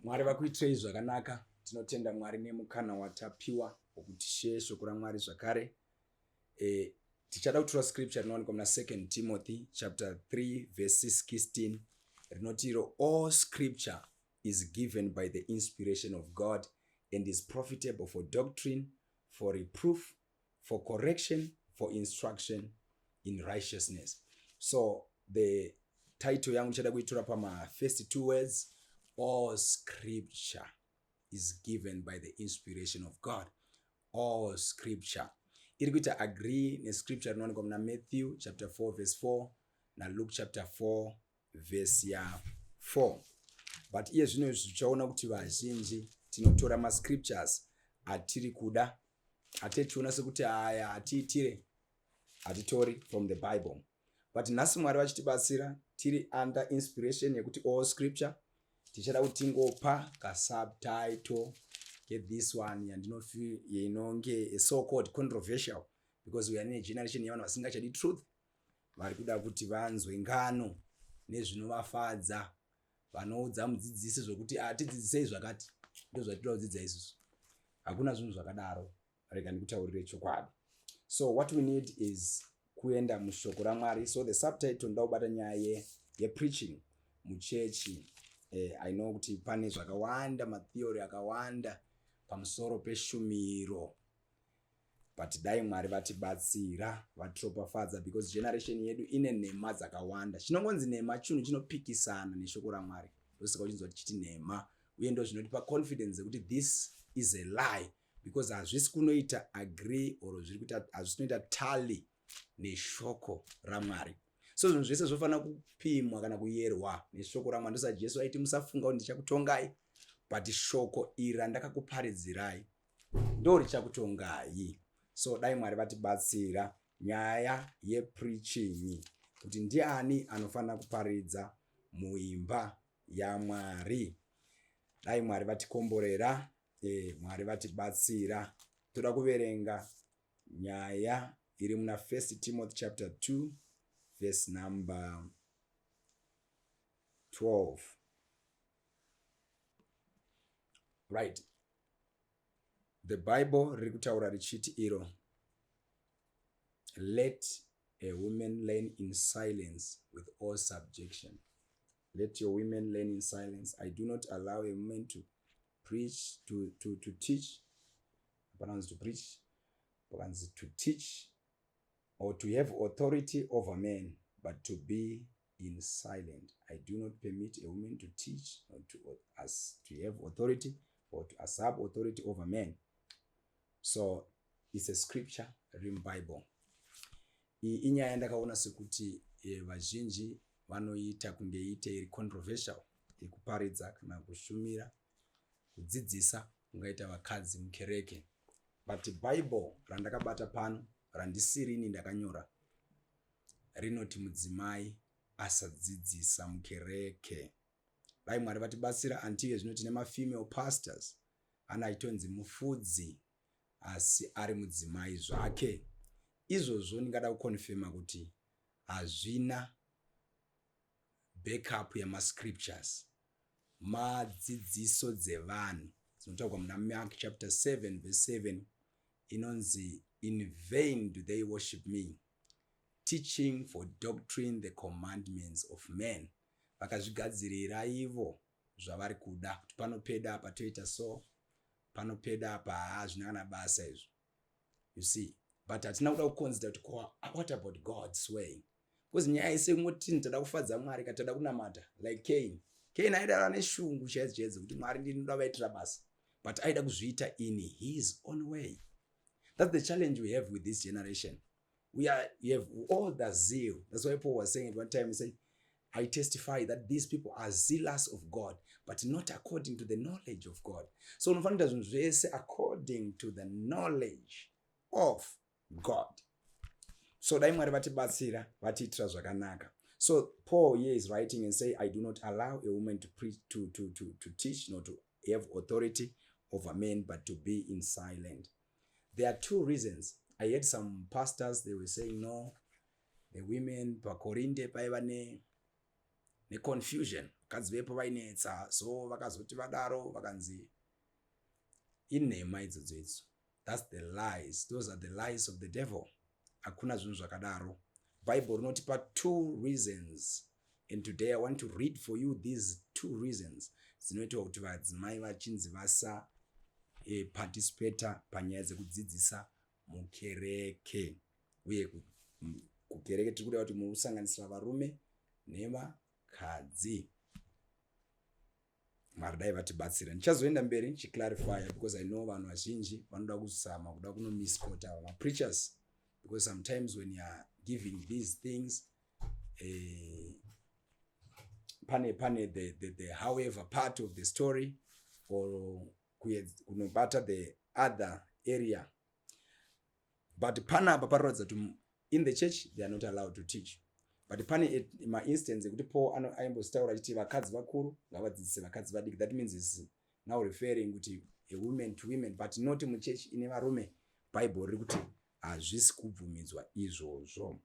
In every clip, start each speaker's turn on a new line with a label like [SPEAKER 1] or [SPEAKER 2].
[SPEAKER 1] Mwari vakuitirei zvakanaka. Tinotenda Mwari nemukana watapiwa wokuti share shoko raMwari zvakare. Tichada kutora scripture rinowanikwa muna 2 Timothy chapter 3 verse 16 rinoti all scripture is given by the inspiration of God and is profitable for doctrine, for reproof, for correction, for instruction in righteousness. So the title yangu chada kuitora pama first two words, all scripture is given by the inspiration of God. All scripture. Iri kuita agree ne scripture rinowanikwa muna Matthew chapter 4 verse 4 na Luke chapter 4 verse ya 4. But iye zvino zvichaona kuti vazhinji tinotora ma scriptures atiri kuda, atetiona sekuti aya atiitire, atitori from the Bible. But nhasi Mwari vachitibatsira tiri under inspiration yekuti all scripture, tichada kuti tingopa ka subtitle get this one yandinofeel inonge so called controversial because we are in a generation yavanhu vasingachadi truth, vari kuda kuti vanzwe ngano nezvinovafadza, vanoudza mudzidzisi zvokuti tidzidzisei zvakati, ndo zvatinoda kudzidza isusu. Hakuna zvinhu zvakadaro, rega ndikutaurire chokwadi. So what we need is kuenda mushoko raMwari. So the subtitle ndaubata nyaya yepreaching muchechi. I know kuti pane zvakawanda matheory akawanda pamusoro peshumiro, but dai Mwari vatibatsira vatiropafadza because generation yedu ine nhema dzakawanda. Chinongonzi nhema chinhu chinopikisana neshoko raMwari, ndosaka uchinzwa tichiti nhema, uye ndo zvinotipa confidence kuti this is a lie because hazvisi kunoita agree or zviri kuita hazvisi kunoita tally neshoko raMwari. So zvinhu zvese zvofanira kupimwa kana kuyerwa neshoko raMwari. Ndosa Jesu aiti musafunga kuti ndichakutongai, but shoko iri randakakuparidzirai ndo richakutongai. So dai Mwari vatibatsira nyaya yepreaching, kuti ndiani anofanira kuparidza muimba yaMwari. Dai Mwari vatikomborera, Mwari vatibatsira. Toda kuverenga nyaya iri muna 1 Timothy chapter 2 verse number 12. Right. The Bible riri kutaura richiti iro, let a woman learn in silence with all subjection. Let your women learn in silence. I do not allow a woman to preach, to teach, to teach, or to have authority over men, but to be in silent. I do not permit a woman to teach or to have authority or to usurp authority over men. So it's a scripture in Bible. Inyaya yandakaona sekuti vazhinji vanoita kunge ite iri controversial, kuparidza kana kushumira, kudzidzisa kungaita vakadzi mukereke. But Bible randakabata pano, randisirini ndakanyora, rinoti mudzimai asadzidzisa mukereke. Dai Mwari vatibatsira antiye zvino tine ma-female pastors anaitonzi mufudzi asi ari mudzimai zvake. Izvozvo ndingada kukonfirma kuti hazvina backup yama-scriptures, madzidziso dzevanhu. Dzinotaurwa muna Mark chapter 7 verse 7 inonzi in vain do they worship me, teaching for doctrine the commandments of men. Vakazvigadzirira ivo zvavari kuda kuti panopeda apa toita so, panopeda apa hazvina kana basa izvo. You see, but hatina kuda kuconsider kuti what about God's way? Because nyaya ise kungoti tada kufadza Mwari katada kunamata like Cain aida neshungu chaidzo kuti Mwari ndinoda vaitira basa, but aida kuzviita in his own way. That's the challenge we have with this generation. We have all the zeal. That's why Paul was saying at one time, he said, I testify that these people are zealous of God, but not according to the knowledge of God. So unofanira zvinhu zvese according to the knowledge of God. So dai Mwari vatibatsira, vatiitira zvakanaka. So Paul here is writing and say, I do not allow a woman to preach, to teach, not to have authority over men, but to be in silent. There are two reasons. I heard some pastors, they were saying, no, the women, pakorinde paiva ne confusion. vakadzi vepo vainetsa, so vakazoti vadaro vakanzi inhema idzodzo idzo. That's the lies. Those are the lies of the devil. Hakuna zvinhu zvakadaro. Bible rinotipa 2 reasons, and today I want to read for you these 2 reasons dzinoita kuti vadzimai vachinzi vasa participate panyaya dzekudzidzisa mukereke. Uye kukereke tiri kuda kuti musanganisira varume nevakadzi. Mwari dai vatibatsira. Ndichazoenda mberi ndichiclarify because I know vanhu vazhinji vanoda kuzama kuda kuno misquota ma preachers, because sometimes when you are giving these things pane the however part of the story or kunobata the other area, but panapa paroradza kuti in the church they are not allowed to teach, but pane ma instance ekuti Paul aimbostaura achiti vakadzi vakuru ngavadzidzise vakadzi vadiki. That means is now referring kuti a women to women, but not mu church ine varume. Bible riri kuti hazvisi kubvumidzwa izvozvo.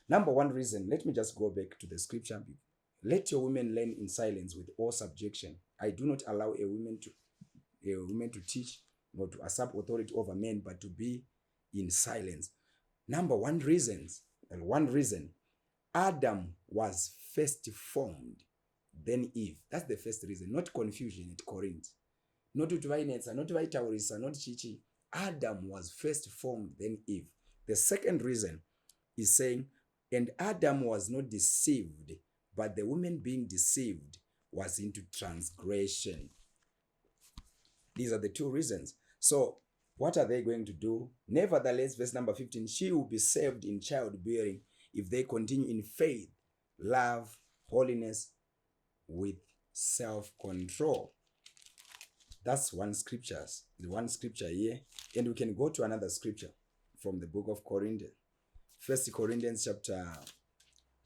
[SPEAKER 1] Number 1 reason, let me just go back to the scripture. Let your women learn in silence with all subjection. I do not allow a woman to teach nor to usurp authority over men, but to be in silence. Number 1 reason, Adam was first formed, then Eve. That's the first reason, not confusion at Corinth. Not to vainetsa, not vaitaurisa, not chichi. Adam was first formed, then Eve. The second reason is saying, and Adam was not deceived, but the woman being deceived was into transgression. These are the 2 reasons. So what are they going to do? Nevertheless, verse number 15, she will be saved in childbearing if they continue in faith, love, holiness, with self-control. That's one scripture here. And we can go to another scripture from the book of Corinthians. 1 Corinthians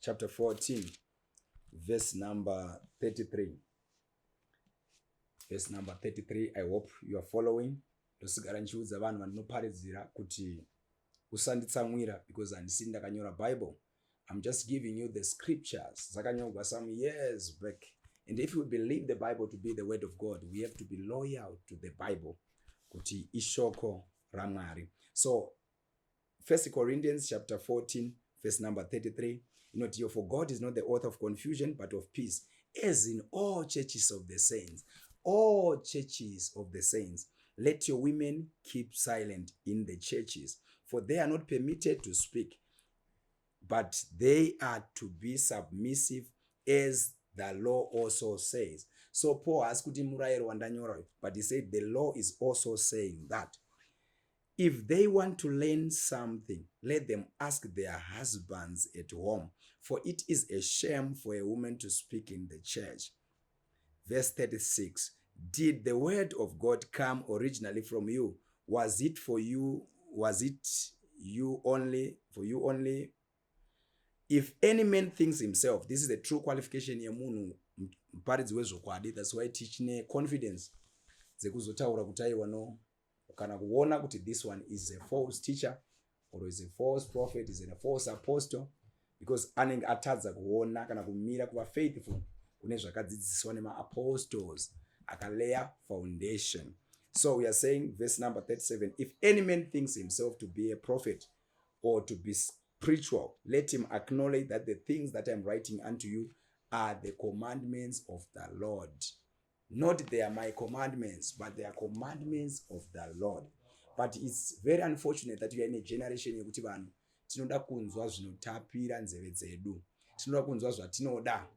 [SPEAKER 1] chapter 14, verse number 33. Verse number 33, I hope you are following. Ndosigara ndichiudza vanhu vanoparidzira kuti usanditsamwira, because handisi ndakanyora Bible. I'm just giving you the scriptures dzakanyorwa some years back. And if you believe the Bible to be the word of God, we have to be loyal to the Bible kuti ishoko raMwari. So 1 Corinthians chapter 14, verse number 33, for God is not the author of confusion, but of peace, as in all churches of the saints. All churches of the saints. Let your women keep silent in the churches, for they are not permitted to speak, but they are to be submissive, as the law also says. So Paul has kuti murayiro wandanyora, but he said the law is also saying that if they want to learn something, let them ask their husbands at home, for it is a shame for a woman to speak in the church. Verse 36, did the word of God come originally from you? Was it for you? Was it you only? For you only? If any man thinks himself, this is the true qualification yemunhu muparidzi wezvokwadi. That's why I teach ne confidence dzekuzotaura kuti aiwa no, kana kuona kuti this one is a false teacher or is a false prophet, is a false apostle, because anenge atadza kuona kana kumira kuva faithful kune zvakadzidziswa nema apostles akalaya foundation. So we are saying verse number 37, if any man thinks himself to be a prophet or to be spiritual, let him acknowledge that the things that I'm writing unto you are the commandments of the Lord. Not they are my commandments, but they are commandments of the Lord. But it's very unfortunate that we are in a generation yekuti vanhu tinoda kunzwa zvinotapira nzeve dzedu, tinoda kunzwa zvatinoda.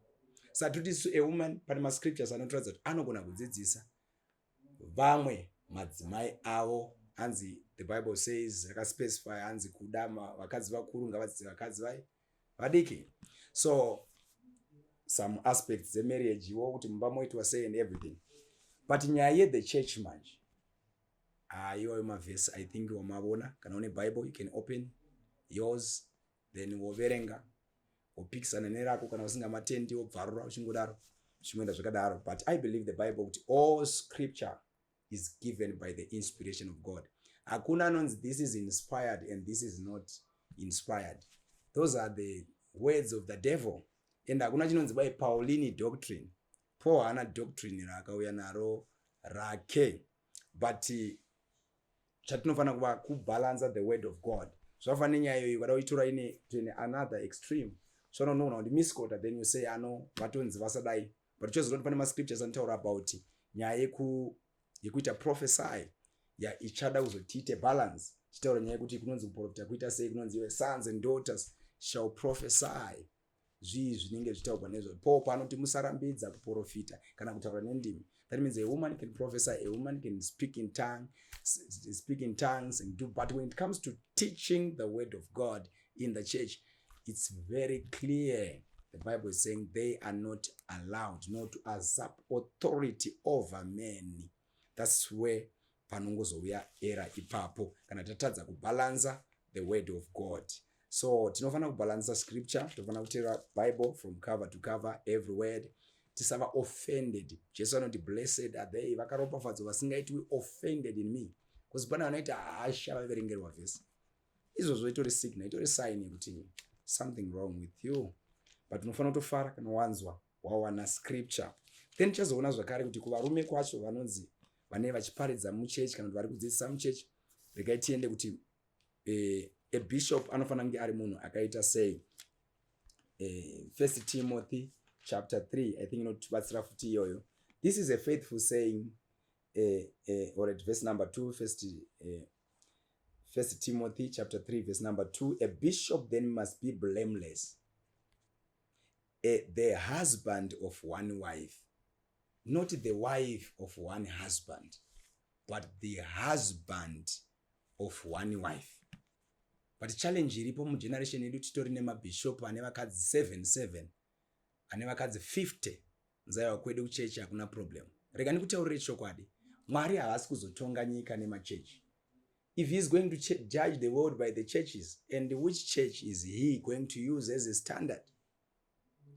[SPEAKER 1] Satuti a woman pane ma scriptures anotaridza kuti anogona kudzidzisa vamwe madzimai avo, hanzi the Bible says specify hanzi kuda vakadzi vakuru ngavadzidzise vakadzi vadiki. So some aspects the marriage wo kuti mumba moitwa say and everything, but nyaya the church manje iwo mavhesi I think wamavona. Kana une Bible you can open yours, then woverenga wopikisana nerako, kana usingamatendi wobvarura uchingodaro uchimenda zvakadaro. But I believe the Bible kuti all scripture is given by the inspiration of God. Hakuna anonzi this is inspired and this is not inspired. Those are the words of the devil. And hakuna chinonzi by Pauline doctrine. Paul haana doctrine raakauya naro rake, but chatinofanira kuva kubalance the word of God. Zvafanira nyaya iyo kada kuitora ine another extreme. So unoona kuti misquota, then you say vatonzi vasadai, but chozoti pane mascriptures anotaura about nyaya yekuita prophesy ichada kuzotiite balance, chitaura nyaya yekuti kunonzi kuprofita kuita sei, kunonzi your sons and daughters shall prophesy. Zvinenge zvitaurwa nezvo. Paul panoti musarambidza kuprofita kana kutaura nendimi. That means a woman can prophesy, a woman can speak in tongues and do, but when it comes to teaching the word of God in the church, it's very clear. The Bible is saying they are not allowed not to usurp authority over men. That's where panongozouya era ipapo kana tatadza kubalanza the word of God. So tinofanira kubalanza scripture, tinofanira kutera Bible from cover to cover, every word. Tisava offended. Jesu anoti blessed are they vakaropafadzwa vasingaitwi offended in me. Because pana vanoita hasha vaverengerwa vhesi. Izvozvo itori signal, itori sign yekuti something wrong with you. But unofanira kutofara kana wanzwa wawana scripture. Then chazoona zvakare kuti kuvarume kwacho vanonzi vane vachiparidza muchechi kana kuti vari kudzidzisa muchechi, regai tiende kuti a bishop anofanira kunge ari munhu akaita sei. 1 Timothy chapter 3, I think inotibatsira futi iyoyo. This is a faithful saying, or at verse number 2, 1 Timothy chapter 3 verse number 2. A bishop then must be blameless, the husband of one wife, not the wife of one husband, but the husband of one wife. But challenge iripo mu generation yedu titori nemabishop ane vakadzi 7 ane vakadzi 50 nzaiwa kwedu kuchechi hakuna problem. Rega ndikutaurire chokwadi, Mwari havasi kuzotonga nyika nemachechi. If he is going to judge the world by the churches, and which church is he going to use as a standard?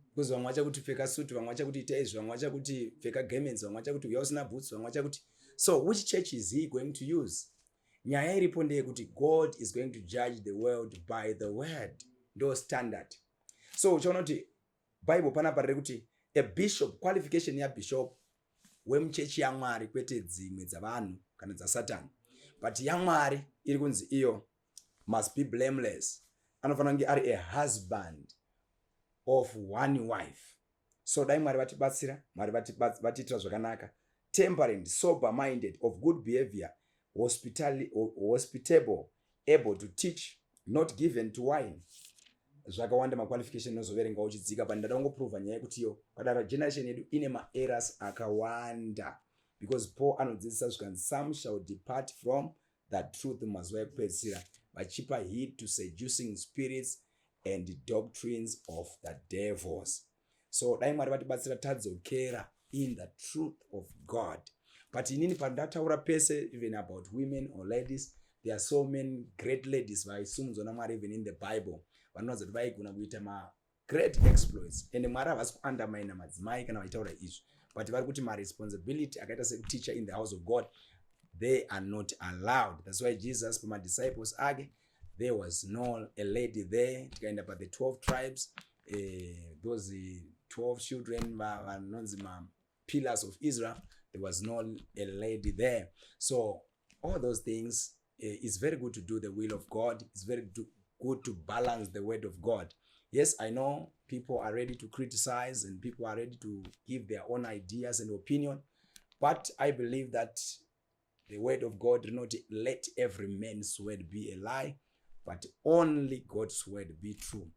[SPEAKER 1] Because vamwe vachakuti pfeka suit, vamwe vachakuti ita izvi, vamwe vachakuti pfeka garments, vamwe vachakuti uya usina boots, vamwe vachakuti. So which church is he going to use? Nyaya iripo ndeyekuti God is going to judge the world by the word, ndo standard. So uchaona kuti Bible panapa riri kuti a bishop, qualification ya bishop wemuchechi yaMwari, kwete dzimwe dzavanhu kana dzasatani, but yaMwari iri kunzi iyo must be blameless. Anofanira kunge ari a husband of one wife. So dai Mwari vatibatsira, Mwari vatiitira zvakanaka, temperate, sober minded, of good behavior, hospitable, able to teach, not given to wine. Zvakawanda maqualification nozoverenga uchidzika, but ndada kungoprova nyaya yekuti iyo kadaro generation yedu ine maerrors akawanda, because Paul anodzidzisa zvikanzi some shall depart from the truth mazuva ekupedzisira vachipa heed to seducing spirits and doctrines of the devils. So dai Mwari vatibatsira tadzokera in the truth of God. But inini pandataura pese even about women or ladies, there are so many great ladies vaisumudzwa naMwari even in the Bible, vanoratidza kuti vaigona kuita ma great exploits, and Mwari havasi kuundermine madzimai kana vaitaura izvi, but vari kuti responsibility akaita sekuteacher in the house of God, they are not allowed. That's why Jesus pama disciples ake, there was no a lady there. Tikaenda pa the 12 tribes, those 12 children vanonzi ma pillars of Israel, there was no a lady there. So all those things, it's very good to do the will of God. It's very good to balance the word of God. Yes, I know people are ready to criticize and people are ready to give their own ideas and opinion, but I believe that the word of God do not let every man's word be a lie, but only God's word be true.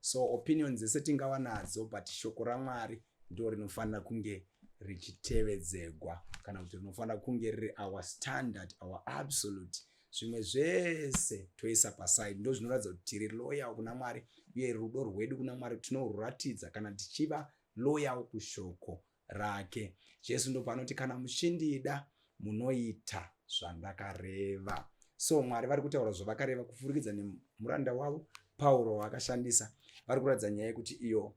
[SPEAKER 1] So opinions setingava nadzo, but shoko raMwari ndo rinofanira kunge richitevedzegwa, kana kuti rinofanira kunge riri our standard, our absolute. Zvimwe zvese toisa paside, ndo zvinoratidza kuti tiri loyal kuna Mwari, uye rudo rwedu kuna Mwari tinoruratidza kana tichiva loyal kushoko rake. Jesu ndo panoti kana muchindida munoita zvandakareva. So Mwari vari kutaura zvavakareva kufurikidza nemuranda wavo Pauro wakashandisa, vari kuratidza nyaya yekuti iyo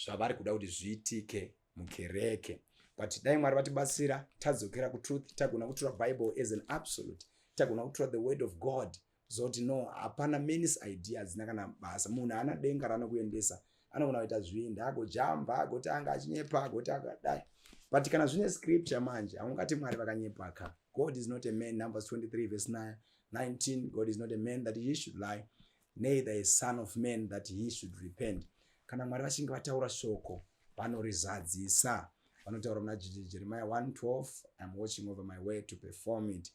[SPEAKER 1] zvavari kuda kuti zviitike mukereke. But dai Mwari vatibatsira tadzokera kutruth, tagona kutora Bible as an absolute, tagona kutora the word of God, zoti no hapana men's ideas nakana basa, munhu ana denga ranokuendesa, anogona kuita zvindi, agojamba, agotanga achinyepa, agotanga akadai. But kana zvine scripture manje, haungati Mwari vakanyepa ka. God is not a man, Numbers 23 verse 19, God is not a man that he should lie, neither a son of man that he should repent. Kana Mwari vachinge vataura shoko, vanorizadzisa. Vanotaura muna Jeremiah 1:12, I'm watching over my way to perform it.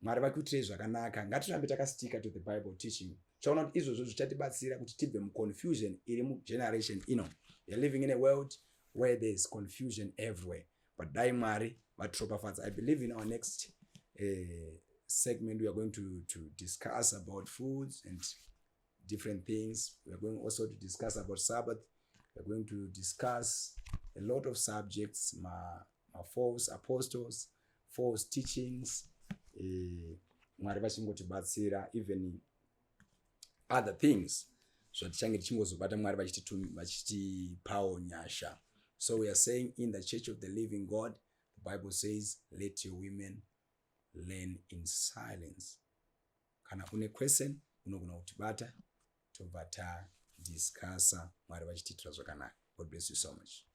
[SPEAKER 1] Mwari vakuitirei zvakanaka. Ngatirambe takastika to the Bible teaching. Chaona kuti izvozvo zvichatibatsira kuti tibve muconfusion iri mugeneration ino. We are living in a world where there is confusion everywhere. But dai Mwari vatropafatsa. I believe in our next segment we are going to discuss about foods and different things. We are going also to discuss about Sabbath. We are going to discuss a lot of subjects, my false apostles, false teachings, Mwari vachingotibatsira, even other things. So tichange tichingozobata Mwari vachitipawo nyasha. So we are saying in the Church of the Living God, the Bible says, let your women learn in silence. Kana une question, unogona kutibata, tobva tadiscussa. Mwari vachitiitira zvakanaka. God bless you so much.